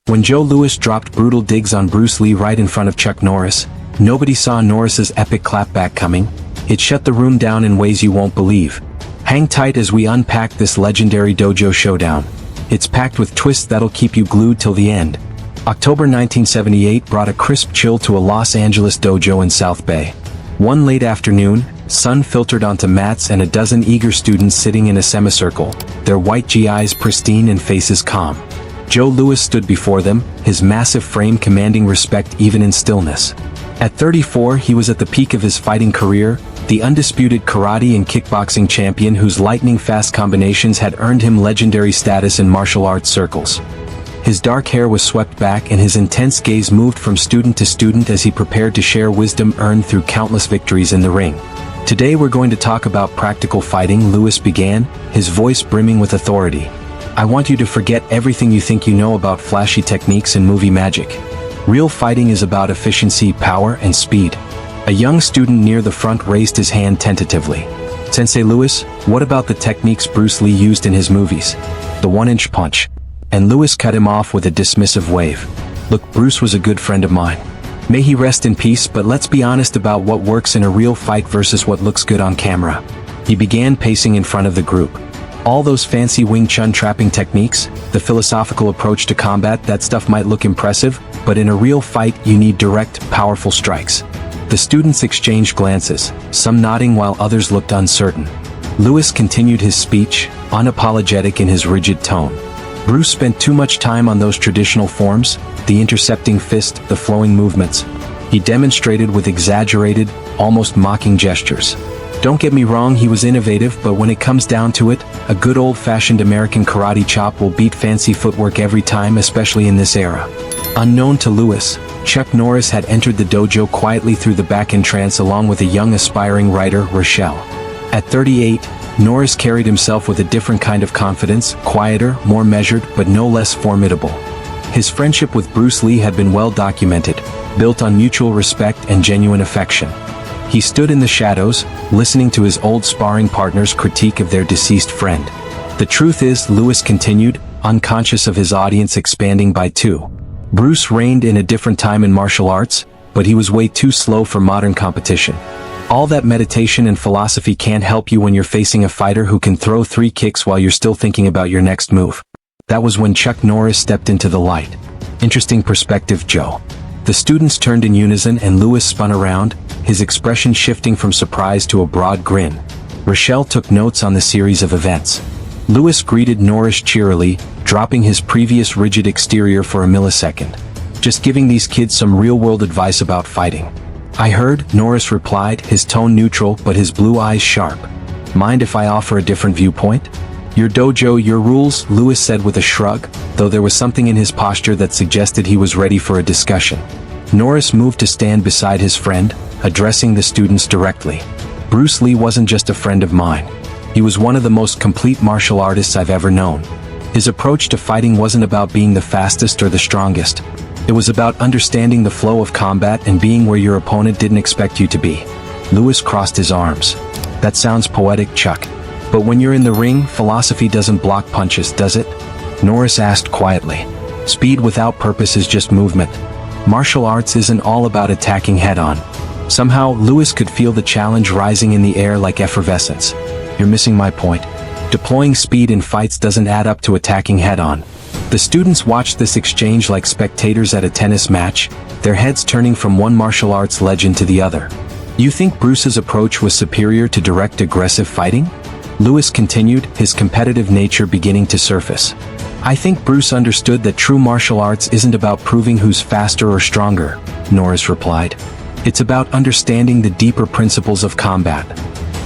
When Joe Louis dropped brutal digs on Bruce Lee right in front of Chuck Norris, nobody saw Norris's epic clapback coming. It shut the room down in ways you won't believe. Hang tight as we unpack this legendary dojo showdown. It's packed with twists that'll keep you glued till the end. October 1978 brought a crisp chill to a Los Angeles dojo in South Bay. One late afternoon, sun filtered onto mats and a dozen eager students sitting in a semicircle, their white GIs pristine and faces calm. Joe Louis stood before them, his massive frame commanding respect even in stillness. At 34, he was at the peak of his fighting career, the undisputed karate and kickboxing champion whose lightning-fast combinations had earned him legendary status in martial arts circles. His dark hair was swept back and his intense gaze moved from student to student as he prepared to share wisdom earned through countless victories in the ring. Today we're going to talk about practical fighting, Louis began, his voice brimming with authority. I want you to forget everything you think you know about flashy techniques and movie magic. Real fighting is about efficiency, power, and speed. A young student near the front raised his hand tentatively. Sensei Louis, what about the techniques Bruce Lee used in his movies? The one-inch punch. And Louis cut him off with a dismissive wave. Look, Bruce was a good friend of mine. May he rest in peace, but let's be honest about what works in a real fight versus what looks good on camera. He began pacing in front of the group. All those fancy Wing Chun trapping techniques, the philosophical approach to combat, that stuff might look impressive, but in a real fight you need direct, powerful strikes. The students exchanged glances, some nodding while others looked uncertain. Louis continued his speech, unapologetic in his rigid tone. Bruce spent too much time on those traditional forms, the intercepting fist, the flowing movements. He demonstrated with exaggerated, almost mocking gestures. Don't get me wrong, he was innovative, but when it comes down to it, a good old-fashioned American karate chop will beat fancy footwork every time, especially in this era. Unknown to Louis, Chuck Norris had entered the dojo quietly through the back entrance along with a young aspiring writer, Rochelle. At 38, Norris carried himself with a different kind of confidence, quieter, more measured, but no less formidable. His friendship with Bruce Lee had been well documented, built on mutual respect and genuine affection. He stood in the shadows, listening to his old sparring partners' critique of their deceased friend. The truth is, Louis continued, unconscious of his audience expanding by two. Bruce reigned in a different time in martial arts, but he was way too slow for modern competition. All that meditation and philosophy can't help you when you're facing a fighter who can throw 3 kicks while you're still thinking about your next move. That was when Chuck Norris stepped into the light. Interesting perspective, Joe. The students turned in unison and Louis spun around, his expression shifting from surprise to a broad grin. Rochelle took notes on the series of events. Louis greeted Norris cheerily, dropping his previous rigid exterior for a millisecond. Just giving these kids some real-world advice about fighting. I heard, Norris replied, his tone neutral but his blue eyes sharp. Mind if I offer a different viewpoint? Your dojo, your rules, Louis said with a shrug, though there was something in his posture that suggested he was ready for a discussion. Norris moved to stand beside his friend, addressing the students directly. Bruce Lee wasn't just a friend of mine. He was one of the most complete martial artists I've ever known. His approach to fighting wasn't about being the fastest or the strongest. It was about understanding the flow of combat and being where your opponent didn't expect you to be. Louis crossed his arms. That sounds poetic, Chuck. But when you're in the ring, philosophy doesn't block punches, does it? Norris asked quietly. Speed without purpose is just movement. Martial arts isn't all about attacking head-on. Somehow, Louis could feel the challenge rising in the air like effervescence. You're missing my point. Deploying speed in fights doesn't add up to attacking head-on. The students watched this exchange like spectators at a tennis match, their heads turning from one martial arts legend to the other. You think Bruce's approach was superior to direct aggressive fighting? Louis continued, his competitive nature beginning to surface. I think Bruce understood that true martial arts isn't about proving who's faster or stronger, Norris replied. It's about understanding the deeper principles of combat.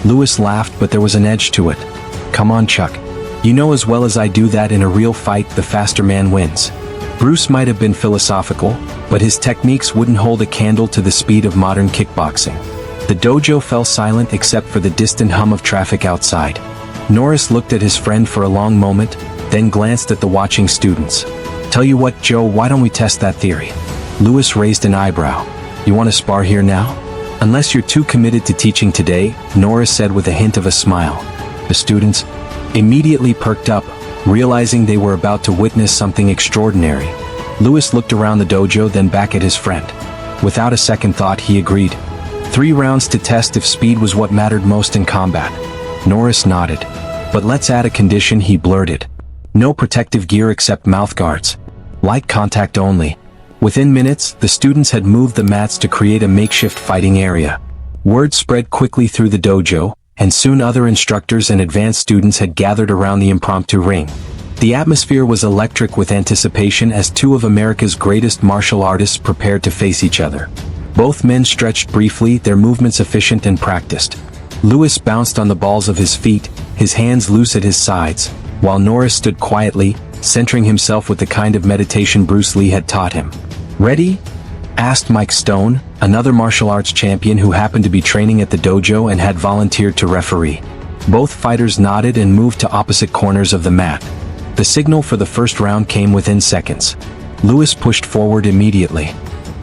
Louis laughed, but there was an edge to it. Come on, Chuck. You know as well as I do that in a real fight, the faster man wins. Bruce might have been philosophical, but his techniques wouldn't hold a candle to the speed of modern kickboxing. The dojo fell silent except for the distant hum of traffic outside. Norris looked at his friend for a long moment, then glanced at the watching students. Tell you what, Joe, why don't we test that theory? Louis raised an eyebrow. You want to spar here now? Unless you're too committed to teaching today, Norris said with a hint of a smile. The students immediately perked up, realizing they were about to witness something extraordinary. Lewis looked around the dojo, then back at his friend. Without a second thought, he agreed. 3 rounds to test if speed was what mattered most in combat. Norris nodded. But let's add a condition, he blurted. No protective gear except mouthguards. Light contact only. Within minutes, the students had moved the mats to create a makeshift fighting area. Word spread quickly through the dojo, and soon other instructors and advanced students had gathered around the impromptu ring. The atmosphere was electric with anticipation as 2 of America's greatest martial artists prepared to face each other. Both men stretched briefly, their movements efficient and practiced. Lewis bounced on the balls of his feet, his hands loose at his sides, while Norris stood quietly, centering himself with the kind of meditation Bruce Lee had taught him. "Ready?" asked Mike Stone, another martial arts champion who happened to be training at the dojo and had volunteered to referee. Both fighters nodded and moved to opposite corners of the mat. The signal for the first round came within seconds. Lewis pushed forward immediately.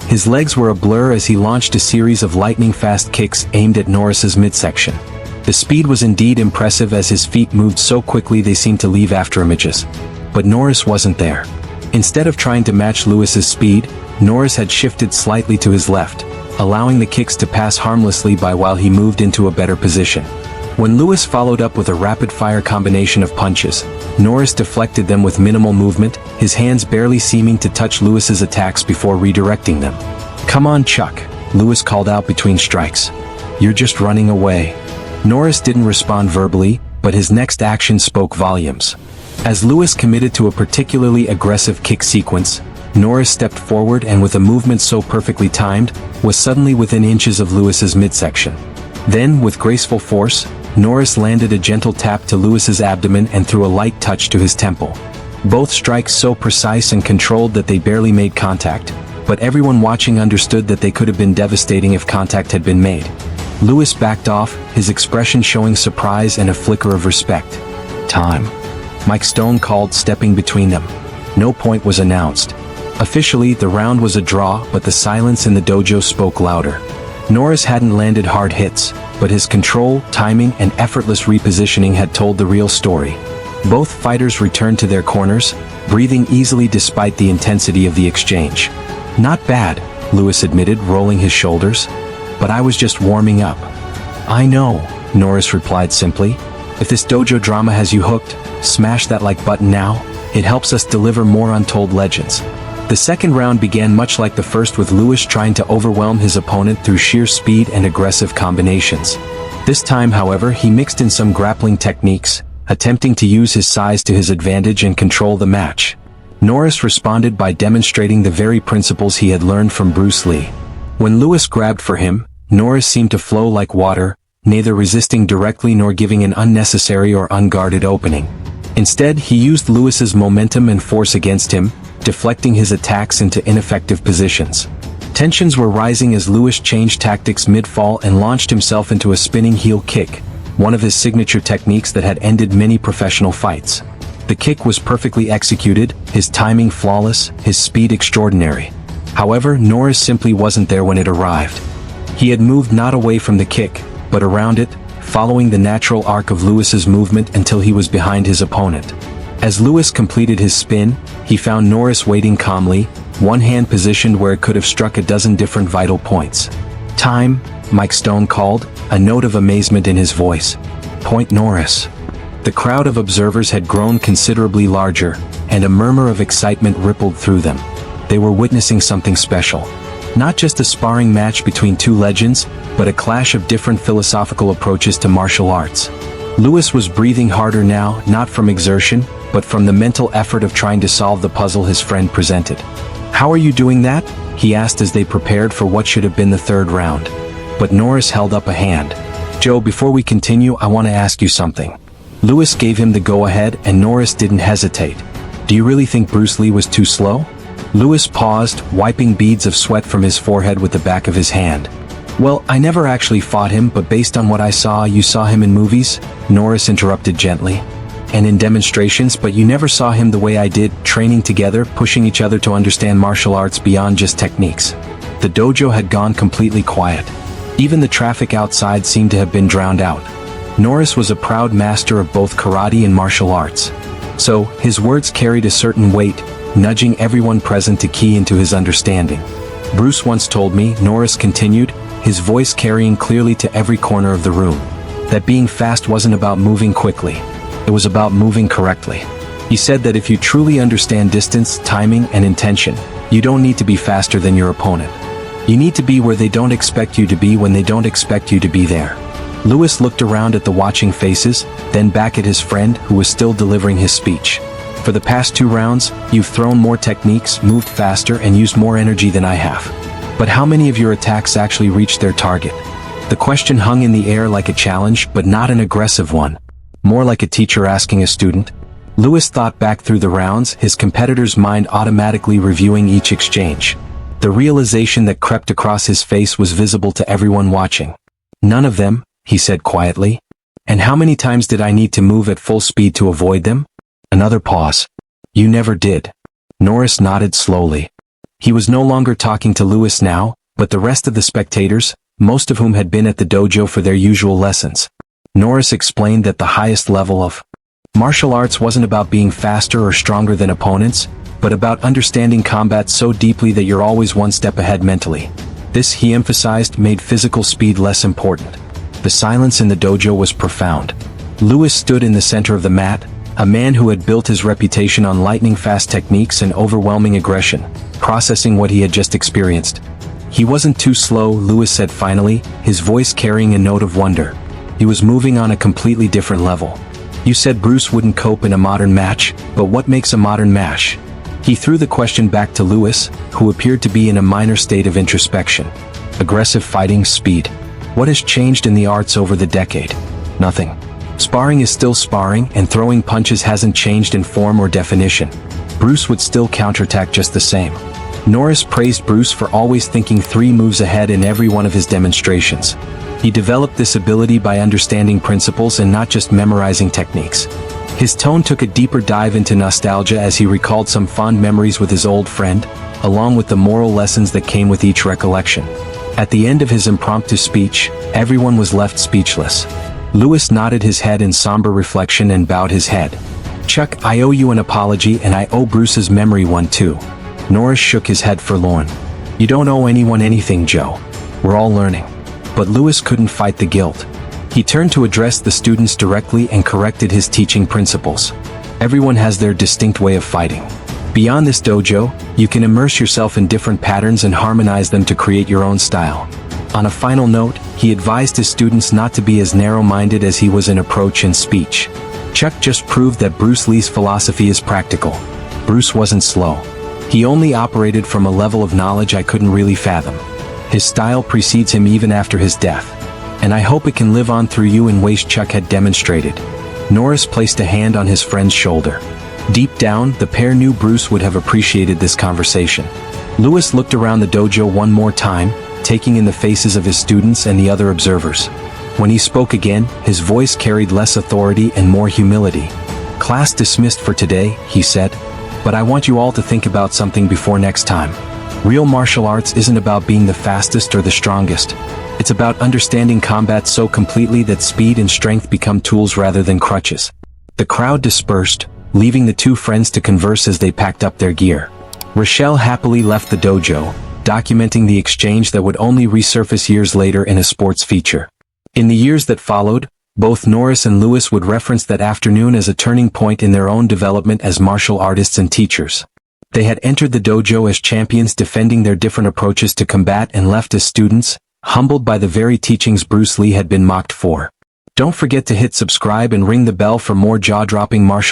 His legs were a blur as he launched a series of lightning-fast kicks aimed at Norris's midsection. The speed was indeed impressive as his feet moved so quickly they seemed to leave afterimages. But Norris wasn't there. Instead of trying to match Lewis's speed, Norris had shifted slightly to his left, allowing the kicks to pass harmlessly by while he moved into a better position. When Lewis followed up with a rapid-fire combination of punches, Norris deflected them with minimal movement, his hands barely seeming to touch Lewis's attacks before redirecting them. "Come on, Chuck," Lewis called out between strikes. "You're just running away." Norris didn't respond verbally, but his next action spoke volumes. As Lewis committed to a particularly aggressive kick sequence, Norris stepped forward and with a movement so perfectly timed, was suddenly within inches of Lewis's midsection. Then, with graceful force, Norris landed a gentle tap to Lewis's abdomen and threw a light touch to his temple. Both strikes so precise and controlled that they barely made contact, but everyone watching understood that they could have been devastating if contact had been made. Lewis backed off, his expression showing surprise and a flicker of respect. "Time," Mike Stone called, stepping between them. No point was announced. Officially, the round was a draw, but the silence in the dojo spoke louder. Norris hadn't landed hard hits, but his control, timing, and effortless repositioning had told the real story. Both fighters returned to their corners, breathing easily despite the intensity of the exchange. "Not bad," Lewis admitted, rolling his shoulders. "But I was just warming up." "I know," Norris replied simply. "If this dojo drama has you hooked, smash that like button now. It helps us deliver more untold legends." The second round began much like the first, with Lewis trying to overwhelm his opponent through sheer speed and aggressive combinations. This time, however, he mixed in some grappling techniques, attempting to use his size to his advantage and control the match. Norris responded by demonstrating the very principles he had learned from Bruce Lee. When Lewis grabbed for him, Norris seemed to flow like water, neither resisting directly nor giving an unnecessary or unguarded opening. Instead, he used Lewis's momentum and force against him, deflecting his attacks into ineffective positions. Tensions were rising as Lewis changed tactics mid-fall and launched himself into a spinning heel kick, one of his signature techniques that had ended many professional fights. The kick was perfectly executed, his timing flawless, his speed extraordinary. However, Norris simply wasn't there when it arrived. He had moved not away from the kick, but around it, following the natural arc of Lewis's movement until he was behind his opponent. As Lewis completed his spin, he found Norris waiting calmly, one hand positioned where it could have struck a dozen different vital points. "Time," Mike Stone called, a note of amazement in his voice. "Point Norris." The crowd of observers had grown considerably larger, and a murmur of excitement rippled through them. They were witnessing something special. Not just a sparring match between 2 legends, but a clash of different philosophical approaches to martial arts. Lewis was breathing harder now, not from exertion, but from the mental effort of trying to solve the puzzle his friend presented. "How are you doing that?" he asked as they prepared for what should have been the third round. But Norris held up a hand. "Joe, before we continue, I want to ask you something." Lewis gave him the go-ahead, and Norris didn't hesitate. "Do you really think Bruce Lee was too slow?" Lewis paused, wiping beads of sweat from his forehead with the back of his hand. "Well, I never actually fought him, but based on what I saw, you saw him in movies," Norris interrupted gently. "And in demonstrations, but you never saw him the way I did, training together, pushing each other to understand martial arts beyond just techniques." The dojo had gone completely quiet. Even the traffic outside seemed to have been drowned out. Norris was a proud master of both karate and martial arts. So, his words carried a certain weight, nudging everyone present to key into his understanding. Bruce once told me, Norris continued, his voice carrying clearly to every corner of the room, that being fast wasn't about moving quickly. It was about moving correctly. He said that if you truly understand distance, timing, and intention, you don't need to be faster than your opponent. You need to be where they don't expect you to be when they don't expect you to be there. Lewis looked around at the watching faces, then back at his friend who was still delivering his speech. For the past 2 rounds, you've thrown more techniques, moved faster, and used more energy than I have. But how many of your attacks actually reached their target? The question hung in the air like a challenge, but not an aggressive one. More like a teacher asking a student. Lewis thought back through the rounds, his competitor's mind automatically reviewing each exchange. The realization that crept across his face was visible to everyone watching. None of them, he said quietly. And how many times did I need to move at full speed to avoid them? Another pause. You never did. Norris nodded slowly. He was no longer talking to Lewis now, but the rest of the spectators, most of whom had been at the dojo for their usual lessons. Norris explained that the highest level of martial arts wasn't about being faster or stronger than opponents, but about understanding combat so deeply that you're always one step ahead mentally. This, he emphasized, made physical speed less important. The silence in the dojo was profound. Lewis stood in the center of the mat, a man who had built his reputation on lightning-fast techniques and overwhelming aggression, processing what he had just experienced. He wasn't too slow, Lewis said finally, his voice carrying a note of wonder. He was moving on a completely different level. You said Bruce wouldn't cope in a modern match, but what makes a modern match? He threw the question back to Lewis, who appeared to be in a minor state of introspection. Aggressive fighting, speed. What has changed in the arts over the decade? Nothing. Sparring is still sparring, and throwing punches hasn't changed in form or definition. Bruce would still counterattack just the same. Norris praised Bruce for always thinking 3 moves ahead in every one of his demonstrations. He developed this ability by understanding principles and not just memorizing techniques. His tone took a deeper dive into nostalgia as he recalled some fond memories with his old friend, along with the moral lessons that came with each recollection. At the end of his impromptu speech, everyone was left speechless. Lewis nodded his head in somber reflection and bowed his head. Chuck, I owe you an apology, and I owe Bruce's memory one too. Norris shook his head forlorn. You don't owe anyone anything, Joe. We're all learning. But Lewis couldn't fight the guilt. He turned to address the students directly and corrected his teaching principles. Everyone has their distinct way of fighting. Beyond this dojo, you can immerse yourself in different patterns and harmonize them to create your own style. On a final note, he advised his students not to be as narrow-minded as he was in approach and speech. Chuck just proved that Bruce Lee's philosophy is practical. Bruce wasn't slow. He only operated from a level of knowledge I couldn't really fathom. His style precedes him even after his death. And I hope it can live on through you in ways Chuck had demonstrated. Norris placed a hand on his friend's shoulder. Deep down, the pair knew Bruce would have appreciated this conversation. Lewis looked around the dojo one more time, taking in the faces of his students and the other observers. When he spoke again, his voice carried less authority and more humility. Class dismissed for today, he said. But I want you all to think about something before next time. Real martial arts isn't about being the fastest or the strongest. It's about understanding combat so completely that speed and strength become tools rather than crutches. The crowd dispersed, leaving the 2 friends to converse as they packed up their gear. Rochelle happily left the dojo, documenting the exchange that would only resurface years later in a sports feature. In the years that followed, both Norris and Lewis would reference that afternoon as a turning point in their own development as martial artists and teachers. They had entered the dojo as champions defending their different approaches to combat and left as students, humbled by the very teachings Bruce Lee had been mocked for. Don't forget to hit subscribe and ring the bell for more jaw-dropping martial